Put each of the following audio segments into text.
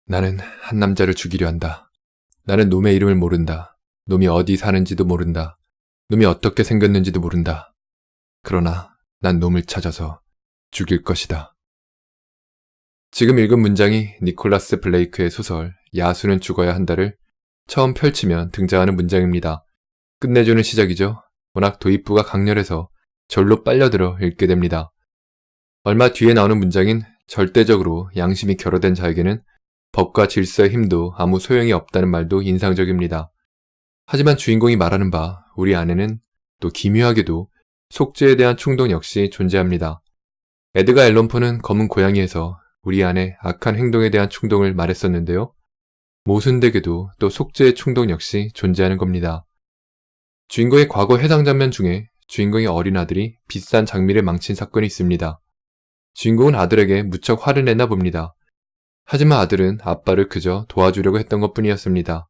나는 한 남자를 죽이려 한다. 나는 놈의 이름을 모른다. 놈이 어디 사는지도 모른다. 놈이 어떻게 생겼는지도 모른다. 그러나 난 놈을 찾아서 죽일 것이다. 지금 읽은 문장이 니콜라스 블레이크의 소설 야수는 죽어야 한다를 처음 펼치면 등장하는 문장입니다. 끝내주는 시작이죠. 워낙 도입부가 강렬해서 절로 빨려들어 읽게 됩니다. 얼마 뒤에 나오는 문장인 절대적으로 양심이 결여된 자에게는 법과 질서의 힘도 아무 소용이 없다는 말도 인상적입니다. 하지만 주인공이 말하는 바 우리 안에는 또 기묘하게도 속죄에 대한 충동 역시 존재합니다. 에드가 앨런 포는 검은 고양이에서 우리 안에 악한 행동에 대한 충동을 말했었는데요. 모순되게도 또 속죄의 충동 역시 존재하는 겁니다. 주인공의 과거 해당 장면 중에 주인공의 어린 아들이 비싼 장미를 망친 사건이 있습니다. 주인공은 아들에게 무척 화를 냈나 봅니다. 하지만 아들은 아빠를 그저 도와주려고 했던 것뿐이었습니다.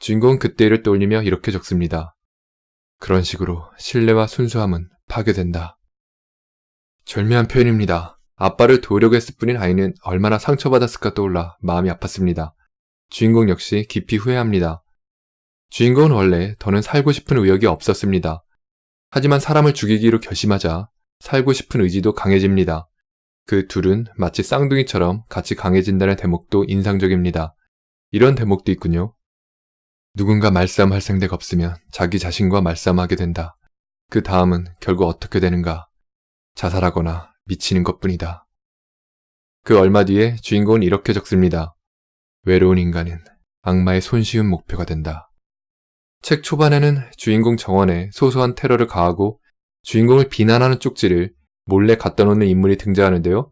주인공은 그때 일을 떠올리며 이렇게 적습니다. 그런 식으로 신뢰와 순수함은 파괴된다. 절묘한 표현입니다. 아빠를 도우려고 했을 뿐인 아이는 얼마나 상처받았을까 떠올라 마음이 아팠습니다. 주인공 역시 깊이 후회합니다. 주인공은 원래 더는 살고 싶은 의욕이 없었습니다. 하지만 사람을 죽이기로 결심하자 살고 싶은 의지도 강해집니다. 그 둘은 마치 쌍둥이처럼 같이 강해진다는 대목도 인상적입니다. 이런 대목도 있군요. 누군가 말싸움할 생각 없으면 자기 자신과 말싸움하게 된다. 그 다음은 결국 어떻게 되는가? 자살하거나 미치는 것뿐이다. 그 얼마 뒤에 주인공은 이렇게 적습니다. 외로운 인간은 악마의 손쉬운 목표가 된다. 책 초반에는 주인공 정원에 소소한 테러를 가하고 주인공을 비난하는 쪽지를 몰래 갖다 놓는 인물이 등장하는데요.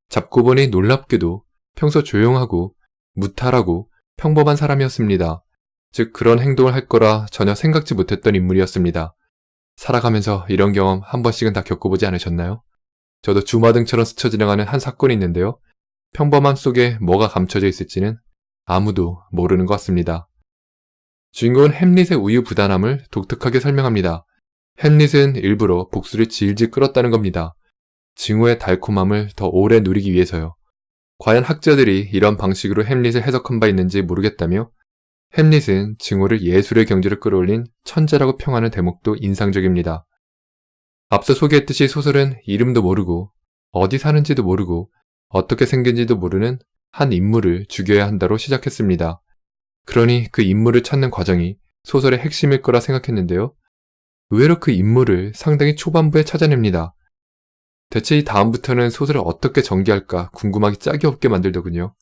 잡고 보니 놀랍게도 평소 조용하고 무탈하고 평범한 사람이었습니다. 즉 그런 행동을 할 거라 전혀 생각지 못했던 인물이었습니다. 살아가면서 이런 경험 한 번씩은 다 겪어보지 않으셨나요? 저도 주마등처럼 스쳐 지나가는 한 사건이 있는데요. 평범함 속에 뭐가 감춰져 있을지는 아무도 모르는 것 같습니다. 주인공은 햄릿의 우유 부단함을 독특하게 설명합니다. 햄릿은 일부러 복수를 질질 끌었다는 겁니다. 증오의 달콤함을 더 오래 누리기 위해서요. 과연 학자들이 이런 방식으로 햄릿을 해석한 바 있는지 모르겠다며 햄릿은 증오를 예술의 경지로 끌어올린 천재라고 평하는 대목도 인상적입니다. 앞서 소개했듯이 소설은 이름도 모르고 어디 사는지도 모르고 어떻게 생긴지도 모르는 한 인물을 죽여야 한다로 시작했습니다. 그러니 그 인물을 찾는 과정이 소설의 핵심일 거라 생각했는데요. 의외로 그 인물을 상당히 초반부에 찾아냅니다. 대체 이 다음부터는 소설을 어떻게 전개할까 궁금하기 짝이 없게 만들더군요.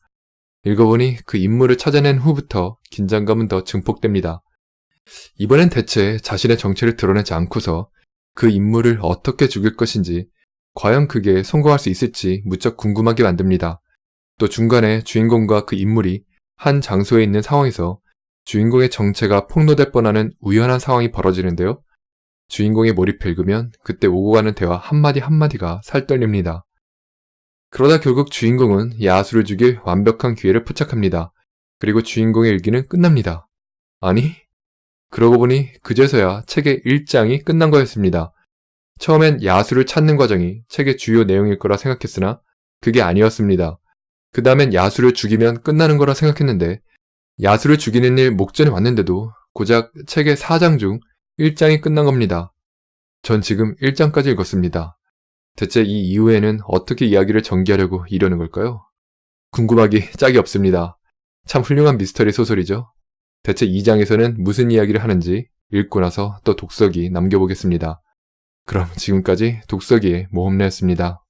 읽어보니 그 인물을 찾아낸 후부터 긴장감은 더 증폭됩니다. 이번엔 대체 자신의 정체를 드러내지 않고서 그 인물을 어떻게 죽일 것인지 과연 그게 성공할 수 있을지 무척 궁금하게 만듭니다. 또 중간에 주인공과 그 인물이 한 장소에 있는 상황에서 주인공의 정체가 폭로될 뻔하는 우연한 상황이 벌어지는데요. 주인공의 몰입을 읽으면 그때 오고 가는 대화 한마디 한마디가 살떨립니다. 그러다 결국 주인공은 야수를 죽일 완벽한 기회를 포착합니다. 그리고 주인공의 일기는 끝납니다. 아니? 그러고 보니 그제서야 책의 1장이 끝난 거였습니다. 처음엔 야수를 찾는 과정이 책의 주요 내용일 거라 생각했으나 그게 아니었습니다. 그 다음엔 야수를 죽이면 끝나는 거라 생각했는데 야수를 죽이는 일 목전에 왔는데도 고작 책의 4장 중 1장이 끝난 겁니다. 전 지금 1장까지 읽었습니다. 대체 이 이후에는 어떻게 이야기를 전개하려고 이러는 걸까요? 궁금하기 짝이 없습니다. 참 훌륭한 미스터리 소설이죠. 대체 2장에서는 무슨 이야기를 하는지 읽고 나서 또 독서기 남겨보겠습니다. 그럼 지금까지 독서기의 모험래였습니다.